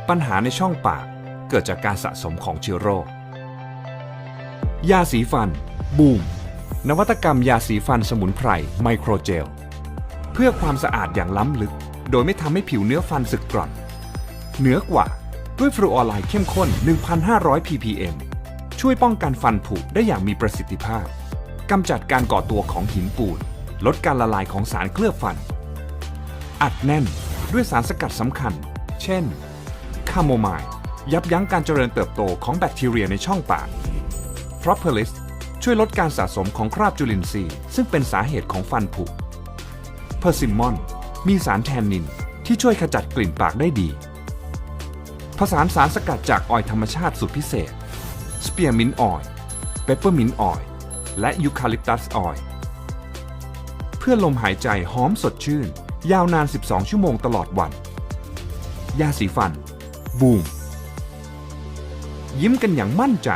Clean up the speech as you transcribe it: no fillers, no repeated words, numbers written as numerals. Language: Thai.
ปัญหาในช่องปากเกิดจากการสะสมของเชื้อโรคยาสีฟันบูมนวัตกรรมยาสีฟันสมุนไพรไมโครเจลเพื่อความสะอาดอย่างล้ำลึกโดยไม่ทำให้ผิวเนื้อฟันสึกกร่อนเหนือกว่าด้วยฟลูออไรด์เข้มข้น 1,500 ppm ช่วยป้องกันฟันผุได้อย่างมีประสิทธิภาพกำจัดการก่อตัวของหินปูนลดการละลายของสารเคลือบฟันอัดแน่นด้วยสารสกัดสำคัญเช่นคาโมไมล์ยับยั้งการเจริญเติบโตของแบคทีเรียในช่องปาก Propolis ช่วยลดการสะสมของคราบจุลินทรีย์ซึ่งเป็นสาเหตุของฟันผุ Persimmon มีสารแทนนินที่ช่วยขจัดกลิ่นปากได้ดีผสานสารสกัดจากออยล์ธรรมชาติสุดพิเศษ Spearmint Oil Peppermint Oil และ Eucalyptus Oil เพื่อลมหายใจหอมสดชื่นยาวนาน 12 ชั่วโมงตลอดวันยาสีฟันบูมยิ้มกันอย่างมั่นใจ